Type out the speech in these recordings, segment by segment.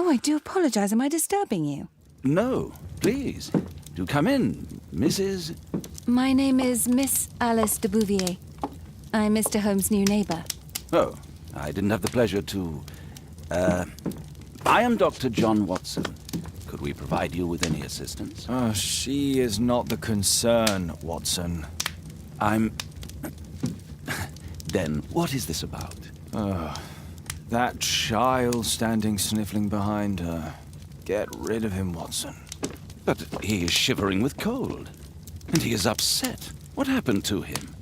Oh, I do apologize. Am I disturbing you? No, please. Do come in, Mrs. My name is Miss Alice de Bouvier. I'm Mr. Holmes' new neighbor. Oh, I didn't have the pleasure to... I am Dr. John Watson. Could we provide you with any assistance? Oh, she is not the concern, Watson. I'm... Then, what is this about? That child standing sniffling behind her. Get rid of him, Watson. But he is shivering with cold. And he is upset. What happened to him?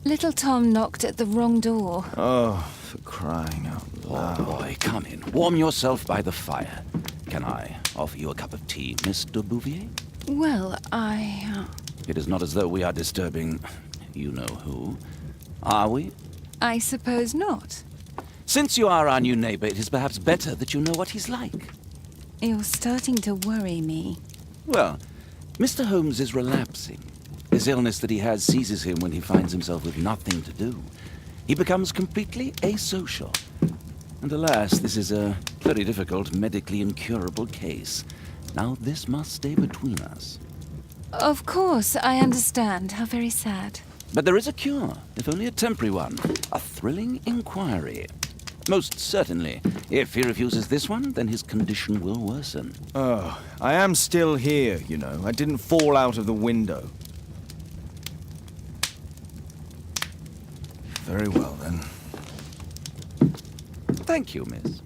Little Tom knocked at the wrong door. Oh, for crying out loud. Oh, boy, come in. Warm yourself by the fire. Can I offer you a cup of tea, Miss de Bouvier? Well, It is not as though we are disturbing you-know-who. Are we? I suppose not. Since you are our new neighbor, it is perhaps better that you know what he's like. You're starting to worry me. Well, Mr. Holmes is relapsing. This illness that he has seizes him when he finds himself with nothing to do. He becomes completely asocial. And alas, this is a very difficult, medically incurable case. Now, this must stay between us. Of course, I understand. How very sad. But there is a cure, if only a temporary one. A thrilling inquiry. Most certainly. If he refuses this one, then his condition will worsen. Oh, I am still here, you know. I didn't fall out of the window. Very well, then. Thank you, miss.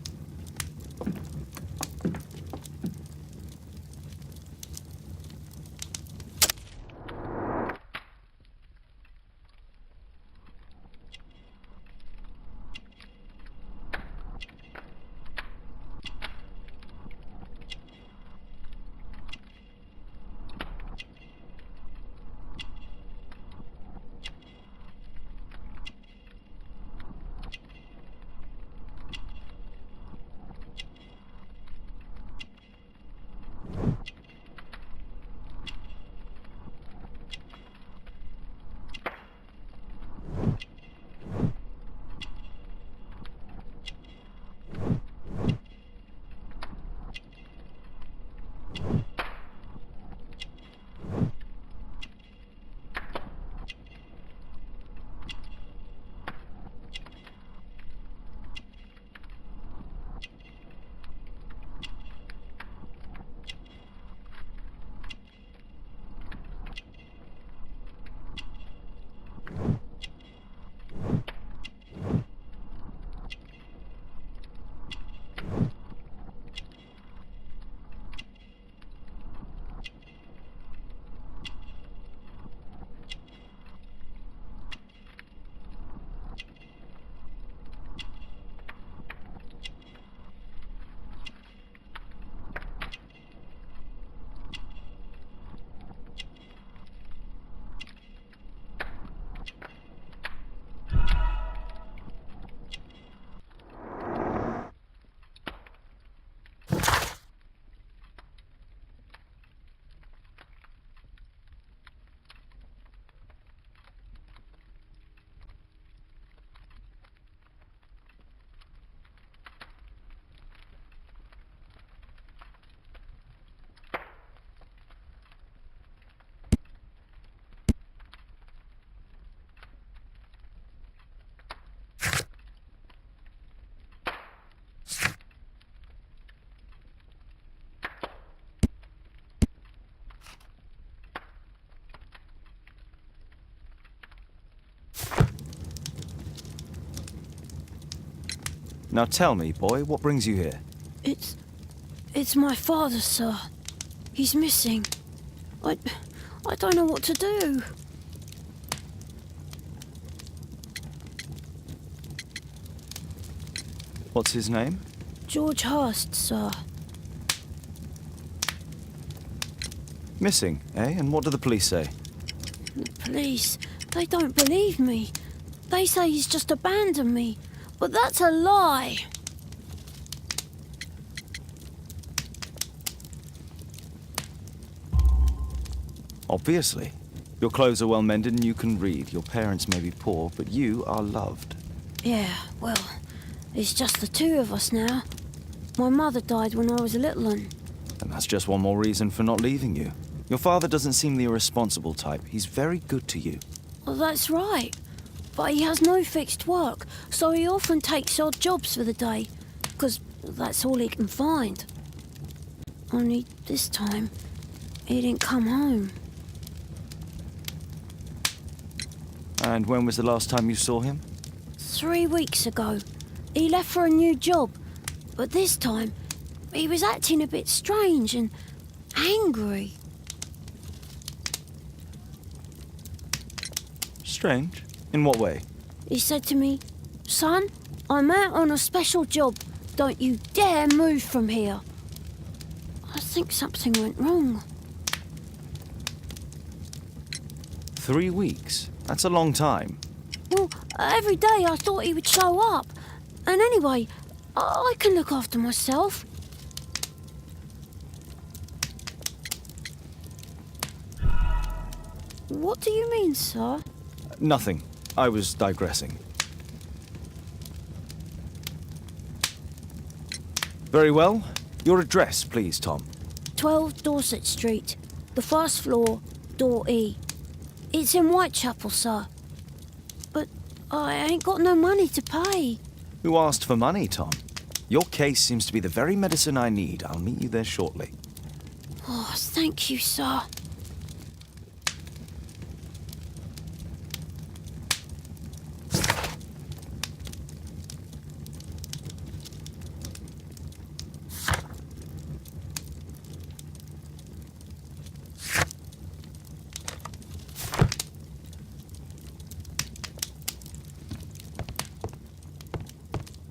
Now tell me, boy, what brings you here? It's my father, sir. He's missing. I don't know what to do. What's his name? George Hurst, sir. Missing, eh? And what do the police say? The police, they don't believe me. They say he's just abandoned me. But that's a lie. Obviously. Your clothes are well mended and you can read. Your parents may be poor, but you are loved. Yeah, well, it's just the two of us now. My mother died when I was a little one. And that's just one more reason for not leaving you. Your father doesn't seem the irresponsible type. He's very good to you. Well, that's right. But he has no fixed work, so he often takes odd jobs for the day, because that's all he can find. Only this time, he didn't come home. And when was the last time you saw him? 3 weeks ago. He left for a new job, but this time, he was acting a bit strange and angry. Strange? In what way? He said to me, "Son, I'm out on a special job. Don't you dare move from here." I think something went wrong. 3 weeks? That's a long time. Well, every day I thought he would show up. And anyway, I can look after myself. What do you mean, sir? Nothing. I was digressing. Very well. Your address, please, Tom. 12 Dorset Street, the first floor, door E. It's in Whitechapel, sir. But I ain't got no money to pay. Who asked for money, Tom? Your case seems to be the very medicine I need. I'll meet you there shortly. Oh, thank you, sir.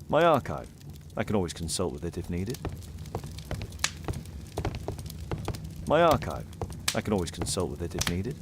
My archive. I can always consult with it if needed. My archive. I can always consult with it if needed.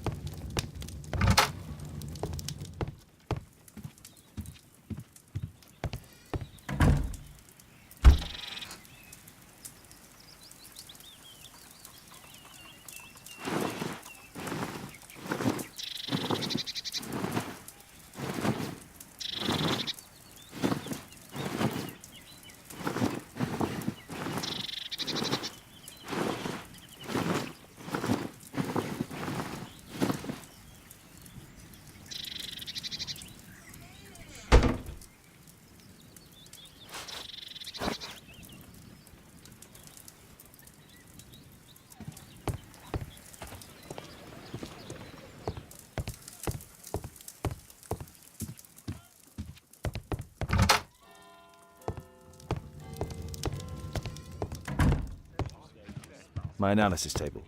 My analysis table.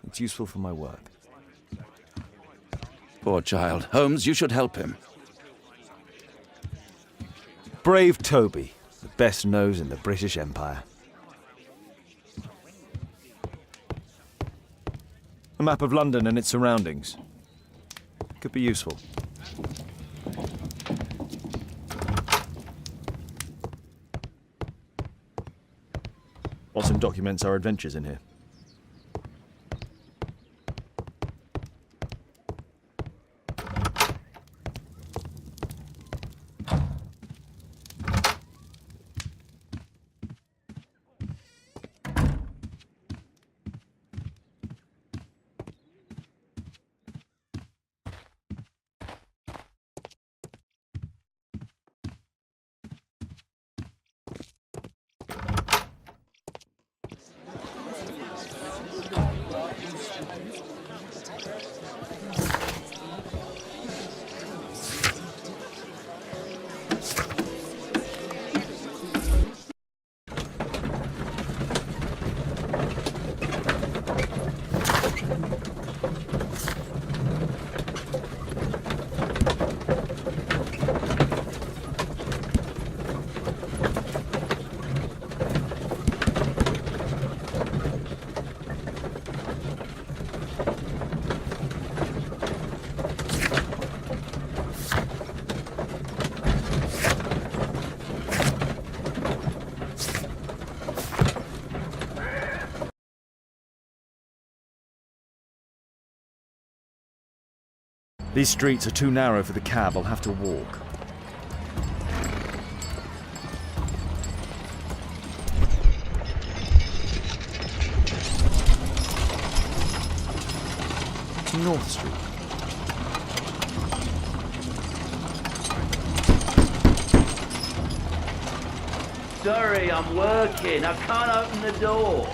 It's useful for my work. Poor child. Holmes, you should help him. Brave Toby, the best nose in the British Empire. A map of London and its surroundings. Could be useful. Watson documents our adventures in here. These streets are too narrow for the cab. I'll have to walk. North Street. Sorry, I'm working. I can't open the door.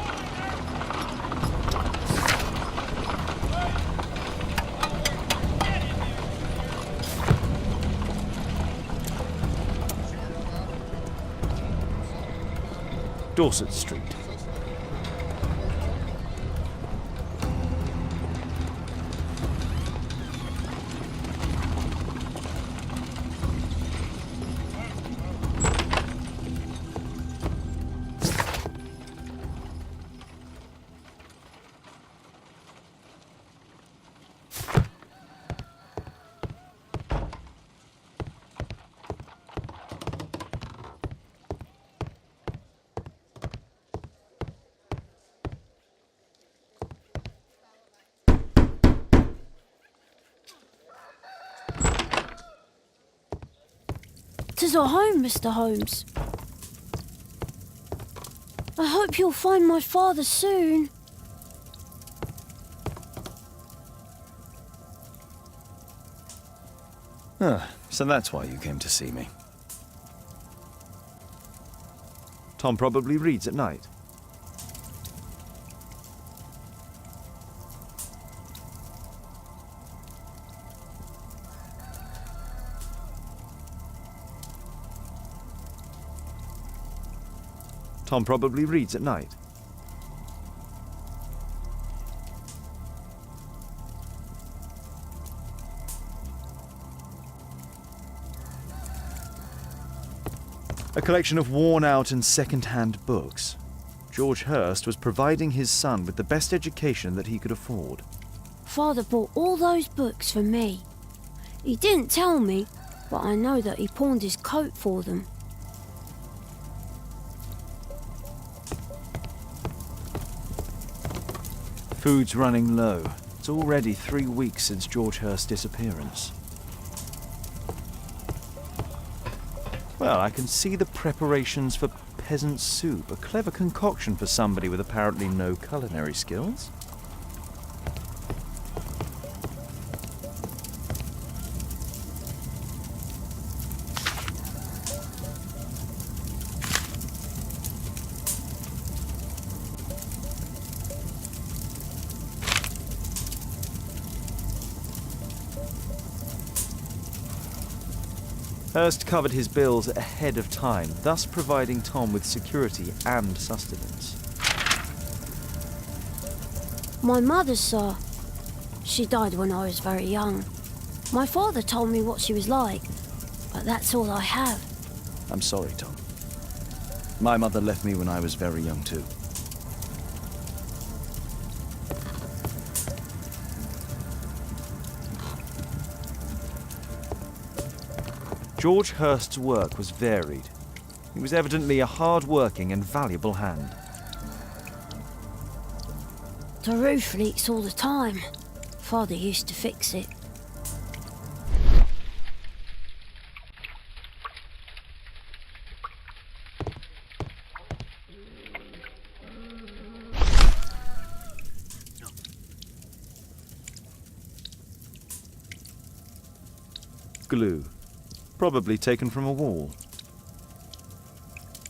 Dorset Street. "'Tis our home, Mr. Holmes. I hope you'll find my father soon." So that's why you came to see me. Tom probably reads at night. Tom probably reads at night. A collection of worn-out and second-hand books. George Hurst was providing his son with the best education that he could afford. Father bought all those books for me. He didn't tell me, but I know that he pawned his coat for them. Food's running low. It's already 3 weeks since George Hurst's disappearance. Well, I can see the preparations for peasant soup, a clever concoction for somebody with apparently no culinary skills. Hurst covered his bills ahead of time, thus providing Tom with security and sustenance. My mother, sir. She died when I was very young. My father told me what she was like, but that's all I have. I'm sorry, Tom. My mother left me when I was very young too. George Hurst's work was varied. He was evidently a hard-working and valuable hand. The roof leaks all the time. Father used to fix it. Glue. Probably taken from a wall.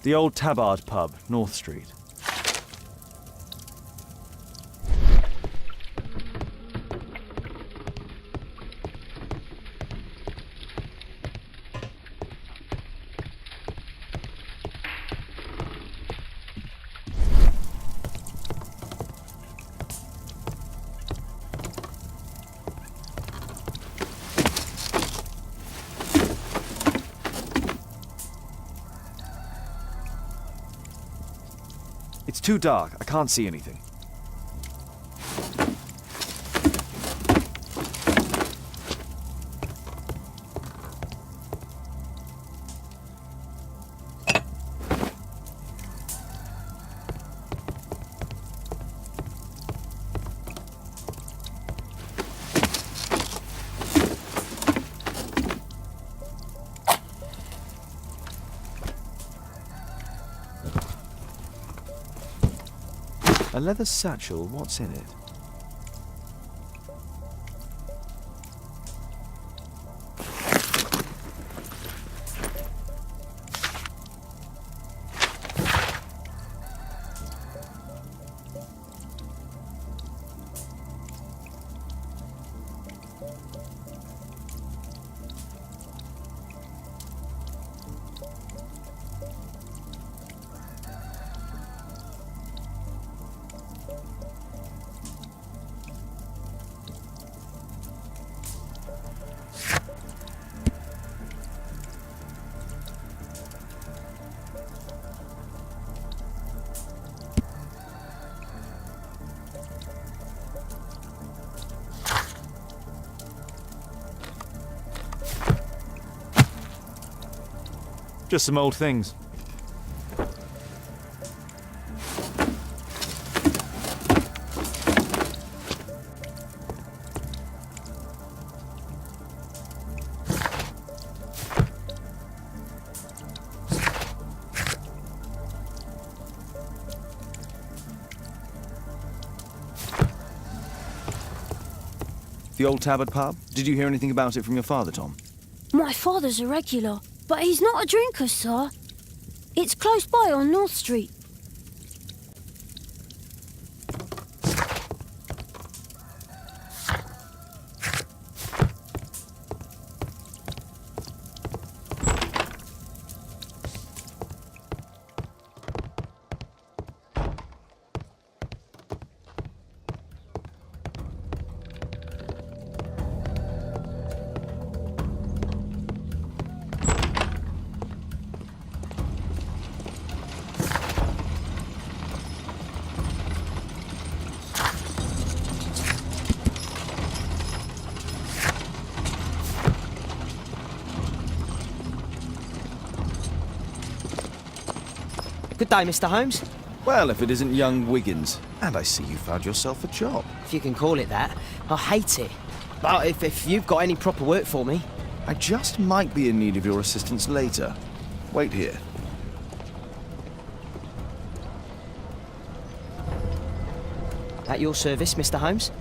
The old Tabard pub, North Street. It's too dark. I can't see anything. A leather satchel, what's in it? Just some old things. The old Tabard pub? Did you hear anything about it from your father, Tom? My father's a regular, but he's not a drinker, sir. It's close by on North Street. Good day, Mr. Holmes. Well, if it isn't young Wiggins. And I see you found yourself a job. If you can call it that. I hate it. But if you've got any proper work for me... I just might be in need of your assistance later. Wait here. At your service, Mr. Holmes.